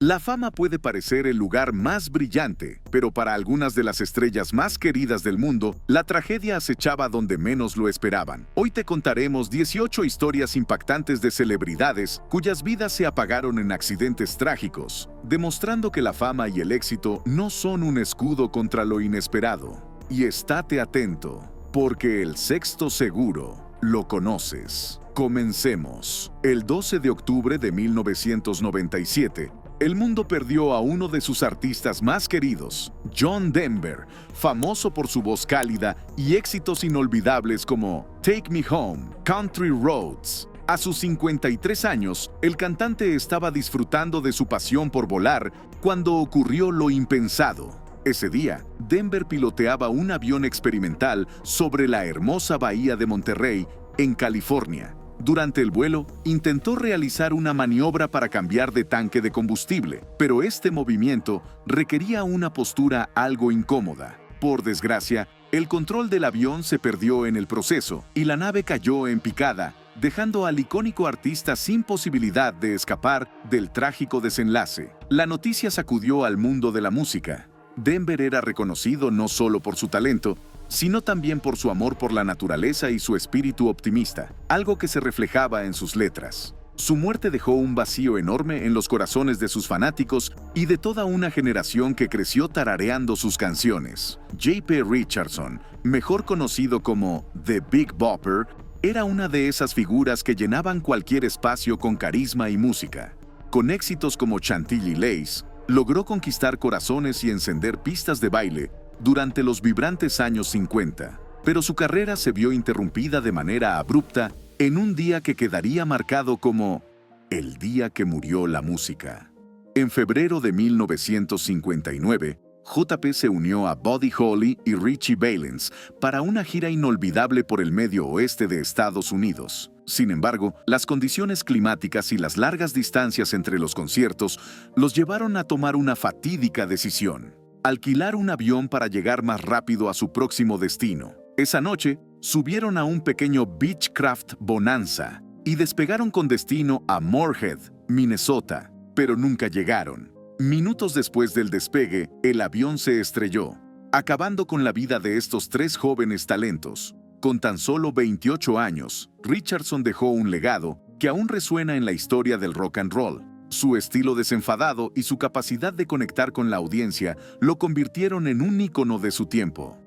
La fama puede parecer el lugar más brillante, pero para algunas de las estrellas más queridas del mundo, la tragedia acechaba donde menos lo esperaban. Hoy te contaremos 18 historias impactantes de celebridades cuyas vidas se apagaron en accidentes trágicos, demostrando que la fama y el éxito no son un escudo contra lo inesperado. Y estate atento, porque el sexto seguro lo conoces. Comencemos. El 12 de octubre de 1997, el mundo perdió a uno de sus artistas más queridos, John Denver, famoso por su voz cálida y éxitos inolvidables como Take Me Home, Country Roads. A sus 53 años, el cantante estaba disfrutando de su pasión por volar cuando ocurrió lo impensado. Ese día, Denver piloteaba un avión experimental sobre la hermosa bahía de Monterrey, en California. Durante el vuelo, intentó realizar una maniobra para cambiar de tanque de combustible, pero este movimiento requería una postura algo incómoda. Por desgracia, el control del avión se perdió en el proceso y la nave cayó en picada, dejando al icónico artista sin posibilidad de escapar del trágico desenlace. La noticia sacudió al mundo de la música. Denver era reconocido no solo por su talento, sino también por su amor por la naturaleza y su espíritu optimista, algo que se reflejaba en sus letras. Su muerte dejó un vacío enorme en los corazones de sus fanáticos y de toda una generación que creció tarareando sus canciones. J.P. Richardson, mejor conocido como The Big Bopper, era una de esas figuras que llenaban cualquier espacio con carisma y música. Con éxitos como Chantilly Lace, logró conquistar corazones y encender pistas de baile durante los vibrantes años 50, pero su carrera se vio interrumpida de manera abrupta en un día que quedaría marcado como el día que murió la música. En febrero de 1959, J.P. se unió a Buddy Holly y Richie Valens para una gira inolvidable por el medio oeste de Estados Unidos. Sin embargo, las condiciones climáticas y las largas distancias entre los conciertos los llevaron a tomar una fatídica decisión: alquilar un avión para llegar más rápido a su próximo destino. Esa noche, subieron a un pequeño Beechcraft Bonanza y despegaron con destino a Moorhead, Minnesota, pero nunca llegaron. Minutos después del despegue, el avión se estrelló, acabando con la vida de estos tres jóvenes talentos. Con tan solo 28 años, Richardson dejó un legado que aún resuena en la historia del rock and roll. Su estilo desenfadado y su capacidad de conectar con la audiencia lo convirtieron en un ícono de su tiempo.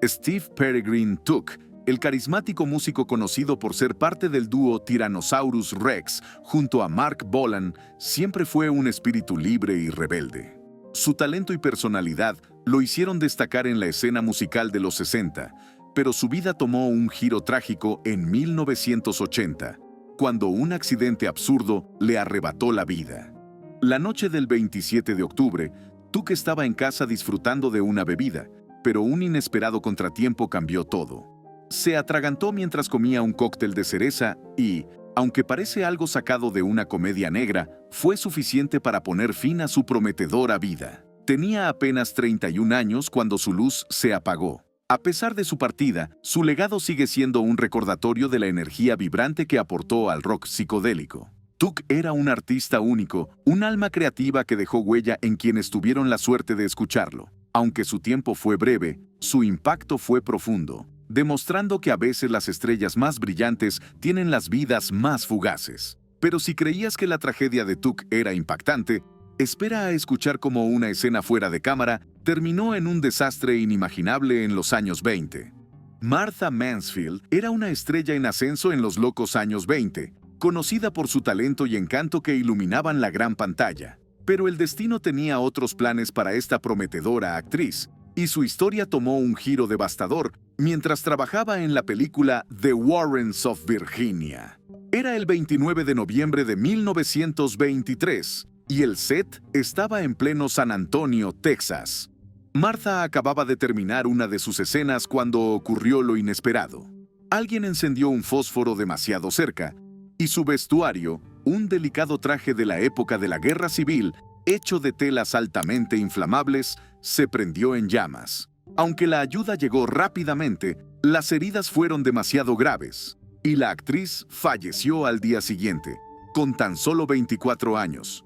Steve Peregrine Tuck, el carismático músico conocido por ser parte del dúo Tyrannosaurus Rex junto a Mark Bolan, siempre fue un espíritu libre y rebelde. Su talento y personalidad lo hicieron destacar en la escena musical de los 60, pero su vida tomó un giro trágico en 1980, cuando un accidente absurdo le arrebató la vida. La noche del 27 de octubre, Tuck estaba en casa disfrutando de una bebida, pero un inesperado contratiempo cambió todo. Se atragantó mientras comía un cóctel de cereza y, aunque parece algo sacado de una comedia negra, fue suficiente para poner fin a su prometedora vida. Tenía apenas 31 años cuando su luz se apagó. A pesar de su partida, su legado sigue siendo un recordatorio de la energía vibrante que aportó al rock psicodélico. Tuck era un artista único, un alma creativa que dejó huella en quienes tuvieron la suerte de escucharlo. Aunque su tiempo fue breve, su impacto fue profundo, demostrando que a veces las estrellas más brillantes tienen las vidas más fugaces. Pero si creías que la tragedia de Tuck era impactante, espera a escuchar cómo una escena fuera de cámara terminó en un desastre inimaginable en los años 20. Martha Mansfield era una estrella en ascenso en los locos años 20, conocida por su talento y encanto que iluminaban la gran pantalla. Pero el destino tenía otros planes para esta prometedora actriz, y su historia tomó un giro devastador mientras trabajaba en la película The Warrens of Virginia. Era el 29 de noviembre de 1923, y el set estaba en pleno San Antonio, Texas. Martha acababa de terminar una de sus escenas cuando ocurrió lo inesperado. Alguien encendió un fósforo demasiado cerca, y su vestuario, un delicado traje de la época de la Guerra Civil, hecho de telas altamente inflamables, se prendió en llamas. Aunque la ayuda llegó rápidamente, las heridas fueron demasiado graves, y la actriz falleció al día siguiente, con tan solo 24 años.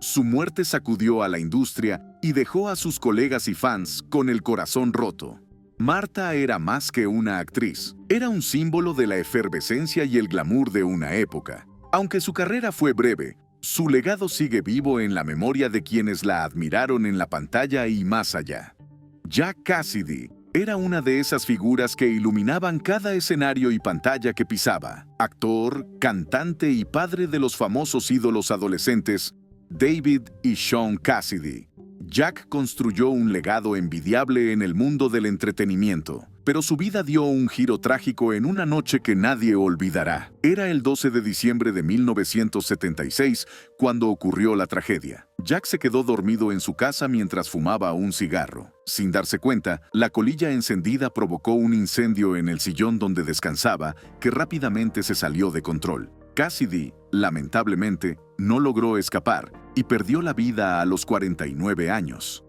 Su muerte sacudió a la industria y dejó a sus colegas y fans con el corazón roto. Martha era más que una actriz, era un símbolo de la efervescencia y el glamour de una época. Aunque su carrera fue breve, su legado sigue vivo en la memoria de quienes la admiraron en la pantalla y más allá. Jack Cassidy era una de esas figuras que iluminaban cada escenario y pantalla que pisaba. Actor, cantante y padre de los famosos ídolos adolescentes, David y Shaun Cassidy. Jack construyó un legado envidiable en el mundo del entretenimiento, pero su vida dio un giro trágico en una noche que nadie olvidará. Era el 12 de diciembre de 1976 cuando ocurrió la tragedia. Jack se quedó dormido en su casa mientras fumaba un cigarro. Sin darse cuenta, la colilla encendida provocó un incendio en el sillón donde descansaba, que rápidamente se salió de control. Cassidy, lamentablemente, no logró escapar y perdió la vida a los 49 años.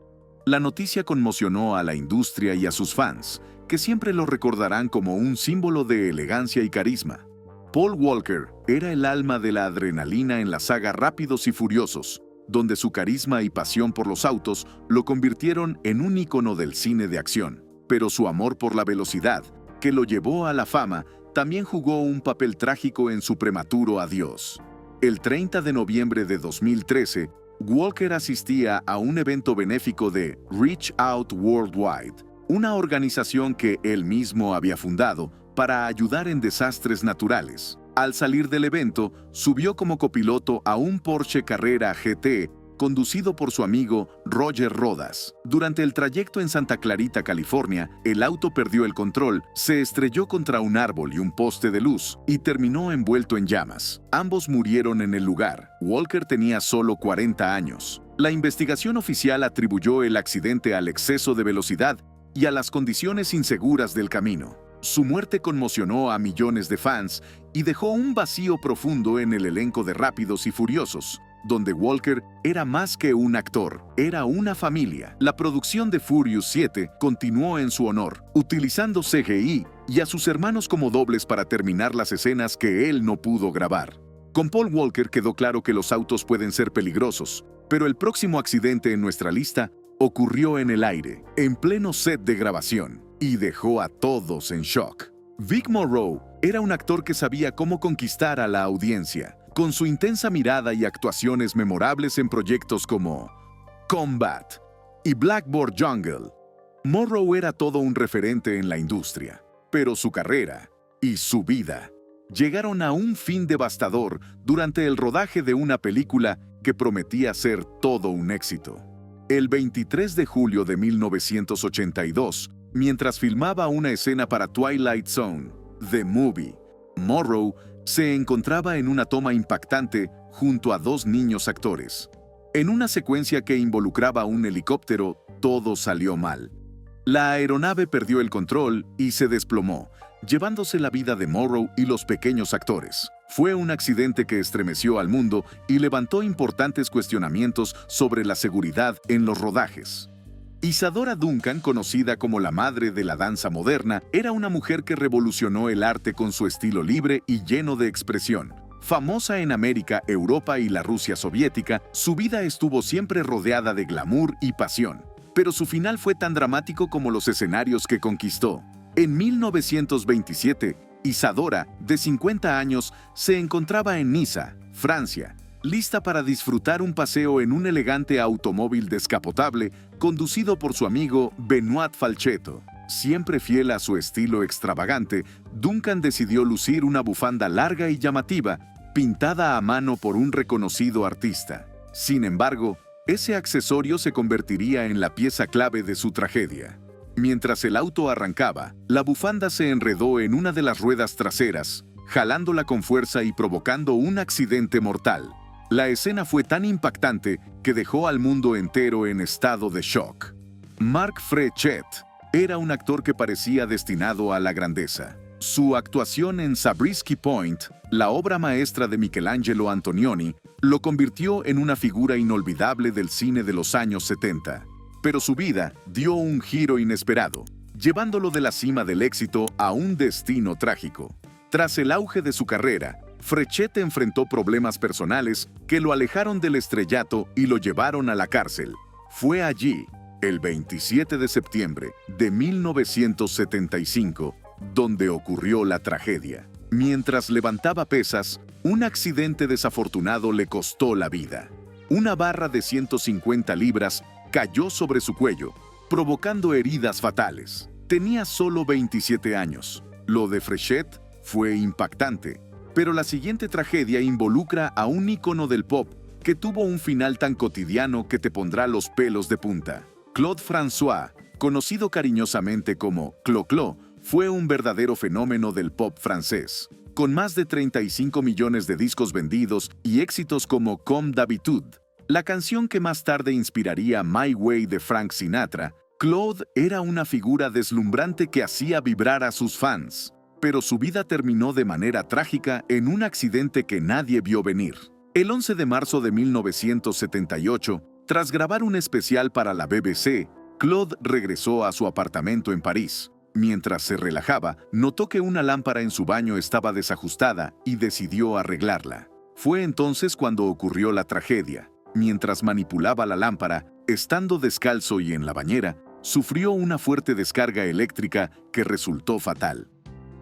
La noticia conmocionó a la industria y a sus fans, que siempre lo recordarán como un símbolo de elegancia y carisma. Paul Walker era el alma de la adrenalina en la saga Rápidos y Furiosos, donde su carisma y pasión por los autos lo convirtieron en un ícono del cine de acción. Pero su amor por la velocidad, que lo llevó a la fama, también jugó un papel trágico en su prematuro adiós. El 30 de noviembre de 2013, Walker asistía a un evento benéfico de Reach Out Worldwide, una organización que él mismo había fundado para ayudar en desastres naturales. Al salir del evento, subió como copiloto a un Porsche Carrera GT conducido por su amigo Roger Rodas. Durante el trayecto en Santa Clarita, California, el auto perdió el control, se estrelló contra un árbol y un poste de luz y terminó envuelto en llamas. Ambos murieron en el lugar. Walker tenía solo 40 años. La investigación oficial atribuyó el accidente al exceso de velocidad y a las condiciones inseguras del camino. Su muerte conmocionó a millones de fans y dejó un vacío profundo en el elenco de Rápidos y Furiosos, donde Walker era más que un actor, era una familia. La producción de Furious 7 continuó en su honor, utilizando CGI y a sus hermanos como dobles para terminar las escenas que él no pudo grabar. Con Paul Walker quedó claro que los autos pueden ser peligrosos, pero el próximo accidente en nuestra lista ocurrió en el aire, en pleno set de grabación, y dejó a todos en shock. Vic Morrow era un actor que sabía cómo conquistar a la audiencia, con su intensa mirada y actuaciones memorables en proyectos como Combat y Blackboard Jungle. Morrow era todo un referente en la industria, pero su carrera y su vida llegaron a un fin devastador durante el rodaje de una película que prometía ser todo un éxito. El 23 de julio de 1982, mientras filmaba una escena para Twilight Zone, The Movie, Morrow se encontraba en una toma impactante junto a dos niños actores. En una secuencia que involucraba un helicóptero, todo salió mal. La aeronave perdió el control y se desplomó, llevándose la vida de Morrow y los pequeños actores. Fue un accidente que estremeció al mundo y levantó importantes cuestionamientos sobre la seguridad en los rodajes. Isadora Duncan, conocida como la madre de la danza moderna, era una mujer que revolucionó el arte con su estilo libre y lleno de expresión. Famosa en América, Europa y la Rusia soviética, su vida estuvo siempre rodeada de glamour y pasión. Pero su final fue tan dramático como los escenarios que conquistó. En 1927, Isadora, de 50 años, se encontraba en Niza, Francia, lista para disfrutar un paseo en un elegante automóvil descapotable conducido por su amigo Benoît Falchetto. Siempre fiel a su estilo extravagante, Duncan decidió lucir una bufanda larga y llamativa, pintada a mano por un reconocido artista. Sin embargo, ese accesorio se convertiría en la pieza clave de su tragedia. Mientras el auto arrancaba, la bufanda se enredó en una de las ruedas traseras, jalándola con fuerza y provocando un accidente mortal. La escena fue tan impactante que dejó al mundo entero en estado de shock. Marc Frechet era un actor que parecía destinado a la grandeza. Su actuación en Zabriskie Point, la obra maestra de Michelangelo Antonioni, lo convirtió en una figura inolvidable del cine de los años 70. Pero su vida dio un giro inesperado, llevándolo de la cima del éxito a un destino trágico. Tras el auge de su carrera, Frechette enfrentó problemas personales que lo alejaron del estrellato y lo llevaron a la cárcel. Fue allí, el 27 de septiembre de 1975, donde ocurrió la tragedia. Mientras levantaba pesas, un accidente desafortunado le costó la vida. Una barra de 150 libras cayó sobre su cuello, provocando heridas fatales. Tenía solo 27 años. Lo de Frechette fue impactante, pero la siguiente tragedia involucra a un ícono del pop que tuvo un final tan cotidiano que te pondrá los pelos de punta. Claude François, conocido cariñosamente como Clo-Clo, fue un verdadero fenómeno del pop francés. Con más de 35 millones de discos vendidos y éxitos como Comme d'habitude, la canción que más tarde inspiraría My Way de Frank Sinatra, Claude era una figura deslumbrante que hacía vibrar a sus fans. Pero su vida terminó de manera trágica en un accidente que nadie vio venir. El 11 de marzo de 1978, tras grabar un especial para la BBC, Claude regresó a su apartamento en París. Mientras se relajaba, notó que una lámpara en su baño estaba desajustada y decidió arreglarla. Fue entonces cuando ocurrió la tragedia. Mientras manipulaba la lámpara, estando descalzo y en la bañera, sufrió una fuerte descarga eléctrica que resultó fatal.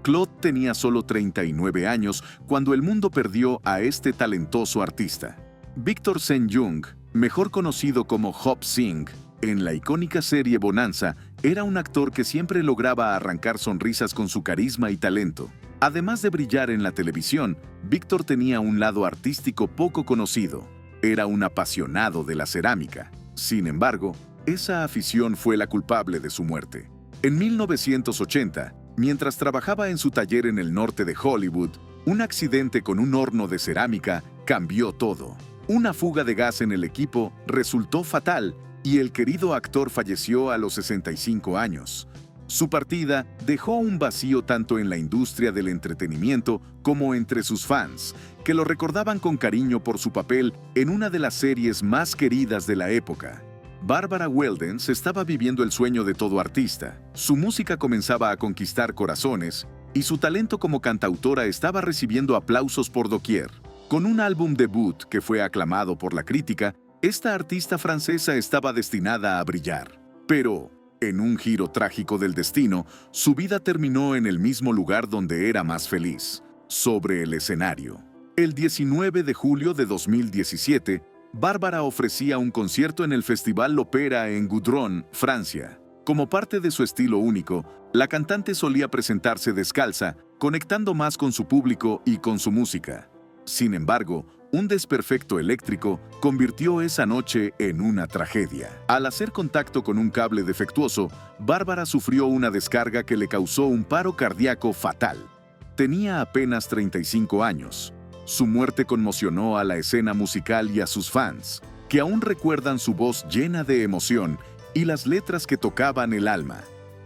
Claude tenía solo 39 años cuando el mundo perdió a este talentoso artista. Victor Saint-Jung, mejor conocido como Hop Sing, en la icónica serie Bonanza, era un actor que siempre lograba arrancar sonrisas con su carisma y talento. Además de brillar en la televisión, Victor tenía un lado artístico poco conocido. Era un apasionado de la cerámica. Sin embargo, esa afición fue la culpable de su muerte. En 1980, mientras trabajaba en su taller en el norte de Hollywood, un accidente con un horno de cerámica cambió todo. Una fuga de gas en el equipo resultó fatal y el querido actor falleció a los 65 años. Su partida dejó un vacío tanto en la industria del entretenimiento como entre sus fans, que lo recordaban con cariño por su papel en una de las series más queridas de la época. Barbara Weldens estaba viviendo el sueño de todo artista. Su música comenzaba a conquistar corazones y su talento como cantautora estaba recibiendo aplausos por doquier. Con un álbum debut que fue aclamado por la crítica, esta artista francesa estaba destinada a brillar. Pero, en un giro trágico del destino, su vida terminó en el mismo lugar donde era más feliz, sobre el escenario. El 19 de julio de 2017, Bárbara ofrecía un concierto en el Festival L'Opéra en Goudron, Francia. Como parte de su estilo único, la cantante solía presentarse descalza, conectando más con su público y con su música. Sin embargo, un desperfecto eléctrico convirtió esa noche en una tragedia. Al hacer contacto con un cable defectuoso, Bárbara sufrió una descarga que le causó un paro cardíaco fatal. Tenía apenas 35 años. Su muerte conmocionó a la escena musical y a sus fans, que aún recuerdan su voz llena de emoción y las letras que tocaban el alma.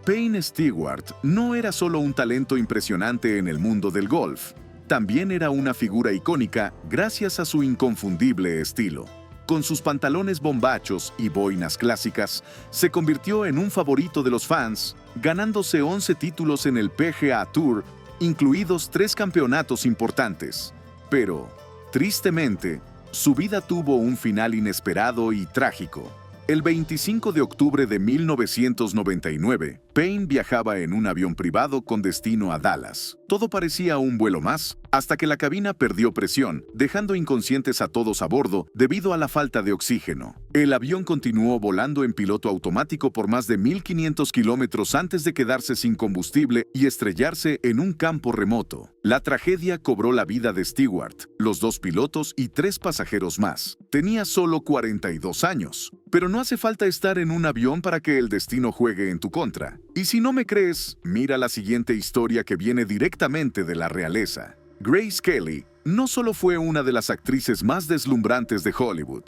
Payne Stewart no era solo un talento impresionante en el mundo del golf. También era una figura icónica gracias a su inconfundible estilo. Con sus pantalones bombachos y boinas clásicas, se convirtió en un favorito de los fans, ganándose 11 títulos en el PGA Tour, incluidos 3 campeonatos importantes. Pero, tristemente, su vida tuvo un final inesperado y trágico. El 25 de octubre de 1999, Payne viajaba en un avión privado con destino a Dallas. Todo parecía un vuelo más, hasta que la cabina perdió presión, dejando inconscientes a todos a bordo debido a la falta de oxígeno. El avión continuó volando en piloto automático por más de 1.500 kilómetros antes de quedarse sin combustible y estrellarse en un campo remoto. La tragedia cobró la vida de Stewart, los 2 pilotos y 3 pasajeros más. Tenía solo 42 años. Pero no hace falta estar en un avión para que el destino juegue en tu contra. Y si no me crees, mira la siguiente historia que viene directamente de la realeza. Grace Kelly no solo fue una de las actrices más deslumbrantes de Hollywood,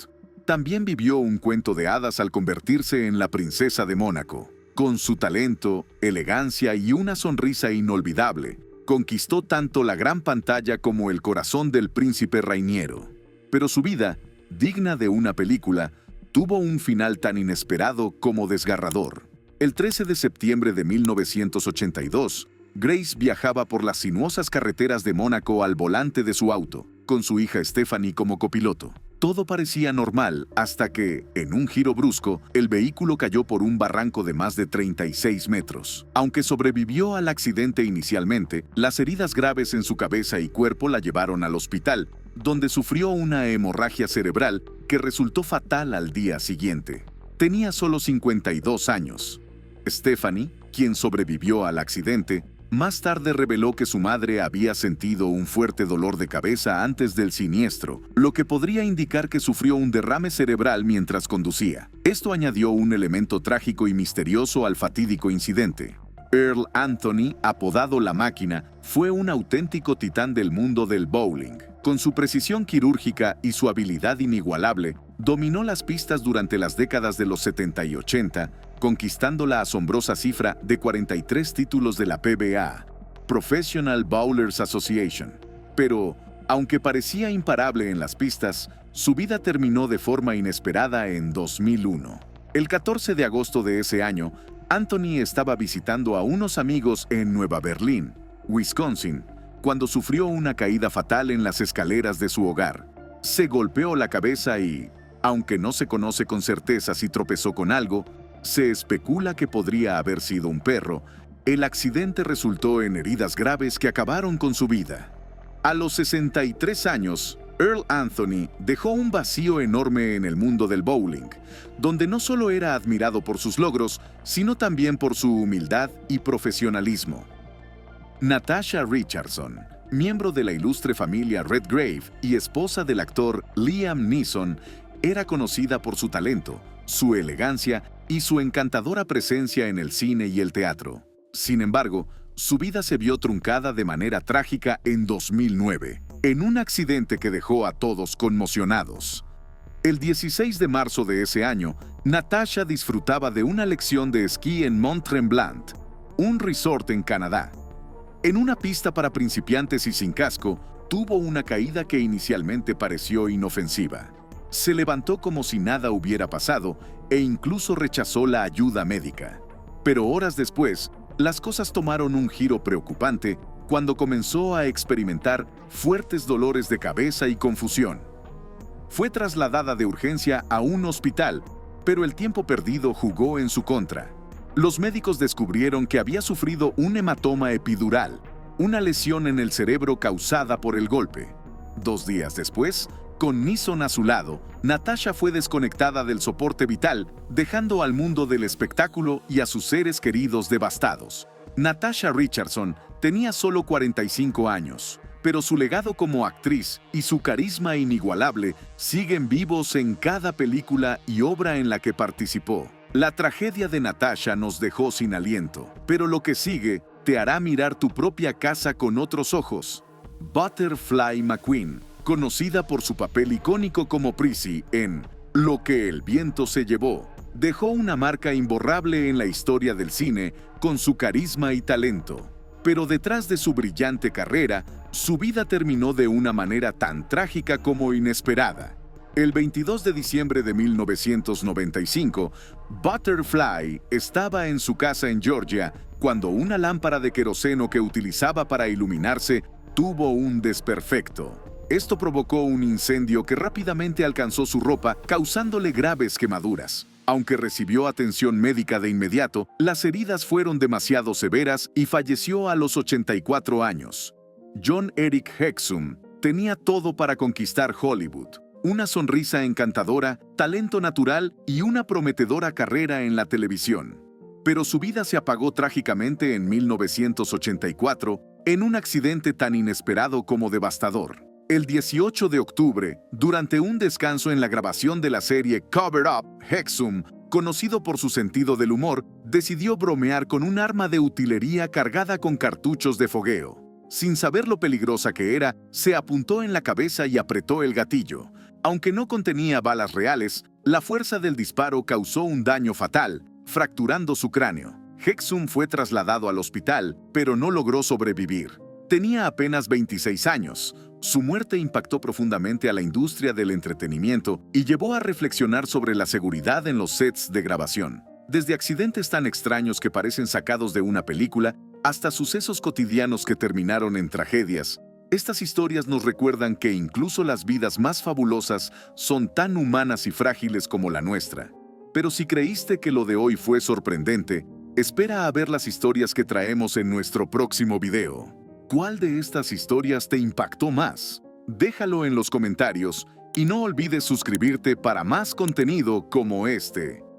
también vivió un cuento de hadas al convertirse en la princesa de Mónaco. Con su talento, elegancia y una sonrisa inolvidable, conquistó tanto la gran pantalla como el corazón del príncipe Rainiero. Pero su vida, digna de una película, tuvo un final tan inesperado como desgarrador. El 13 de septiembre de 1982, Grace viajaba por las sinuosas carreteras de Mónaco al volante de su auto, con su hija Stephanie como copiloto. Todo parecía normal hasta que, en un giro brusco, el vehículo cayó por un barranco de más de 36 metros. Aunque sobrevivió al accidente inicialmente, las heridas graves en su cabeza y cuerpo la llevaron al hospital, donde sufrió una hemorragia cerebral que resultó fatal al día siguiente. Tenía solo 52 años. Stephanie, quien sobrevivió al accidente, más tarde reveló que su madre había sentido un fuerte dolor de cabeza antes del siniestro, lo que podría indicar que sufrió un derrame cerebral mientras conducía. Esto añadió un elemento trágico y misterioso al fatídico incidente. Earl Anthony, apodado La Máquina, fue un auténtico titán del mundo del bowling. Con su precisión quirúrgica y su habilidad inigualable, dominó las pistas durante las décadas de los 70 y 80, conquistando la asombrosa cifra de 43 títulos de la PBA, Professional Bowlers Association. Pero, aunque parecía imparable en las pistas, su vida terminó de forma inesperada en 2001. El 14 de agosto de ese año, Anthony estaba visitando a unos amigos en Nueva Berlín, Wisconsin, cuando sufrió una caída fatal en las escaleras de su hogar. Se golpeó la cabeza y, aunque no se conoce con certeza si tropezó con algo, se especula que podría haber sido un perro. El accidente resultó en heridas graves que acabaron con su vida. A los 63 años, Earl Anthony dejó un vacío enorme en el mundo del bowling, donde no solo era admirado por sus logros, sino también por su humildad y profesionalismo. Natasha Richardson, miembro de la ilustre familia Redgrave y esposa del actor Liam Neeson, era conocida por su talento, su elegancia y su encantadora presencia en el cine y el teatro. Sin embargo, su vida se vio truncada de manera trágica en 2009, en un accidente que dejó a todos conmocionados. El 16 de marzo de ese año, Natasha disfrutaba de una lección de esquí en Mont-Tremblant, un resort en Canadá. En una pista para principiantes y sin casco, tuvo una caída que inicialmente pareció inofensiva. Se levantó como si nada hubiera pasado e incluso rechazó la ayuda médica. Pero horas después, las cosas tomaron un giro preocupante cuando comenzó a experimentar fuertes dolores de cabeza y confusión. Fue trasladada de urgencia a un hospital, pero el tiempo perdido jugó en su contra. Los médicos descubrieron que había sufrido un hematoma epidural, una lesión en el cerebro causada por el golpe. 2 días después, con Neeson a su lado, Natasha fue desconectada del soporte vital, dejando al mundo del espectáculo y a sus seres queridos devastados. Natasha Richardson tenía solo 45 años, pero su legado como actriz y su carisma inigualable siguen vivos en cada película y obra en la que participó. La tragedia de Natasha nos dejó sin aliento, pero lo que sigue te hará mirar tu propia casa con otros ojos. Butterfly McQueen, conocida por su papel icónico como Prissy en Lo que el viento se llevó, dejó una marca imborrable en la historia del cine con su carisma y talento. Pero detrás de su brillante carrera, su vida terminó de una manera tan trágica como inesperada. El 22 de diciembre de 1995, Butterfly estaba en su casa en Georgia cuando una lámpara de queroseno que utilizaba para iluminarse tuvo un desperfecto. Esto provocó un incendio que rápidamente alcanzó su ropa, causándole graves quemaduras. Aunque recibió atención médica de inmediato, las heridas fueron demasiado severas y falleció a los 84 años. John Eric Hexum tenía todo para conquistar Hollywood. Una sonrisa encantadora, talento natural y una prometedora carrera en la televisión. Pero su vida se apagó trágicamente en 1984 en un accidente tan inesperado como devastador. El 18 de octubre, durante un descanso en la grabación de la serie Cover Up, Hexum, conocido por su sentido del humor, decidió bromear con un arma de utilería cargada con cartuchos de fogueo. Sin saber lo peligrosa que era, se apuntó en la cabeza y apretó el gatillo. Aunque no contenía balas reales, la fuerza del disparo causó un daño fatal, fracturando su cráneo. Hexum fue trasladado al hospital, pero no logró sobrevivir. Tenía apenas 26 años. Su muerte impactó profundamente a la industria del entretenimiento y llevó a reflexionar sobre la seguridad en los sets de grabación. Desde accidentes tan extraños que parecen sacados de una película hasta sucesos cotidianos que terminaron en tragedias. Estas historias nos recuerdan que incluso las vidas más fabulosas son tan humanas y frágiles como la nuestra. Pero si creíste que lo de hoy fue sorprendente, espera a ver las historias que traemos en nuestro próximo video. ¿Cuál de estas historias te impactó más? Déjalo en los comentarios y no olvides suscribirte para más contenido como este.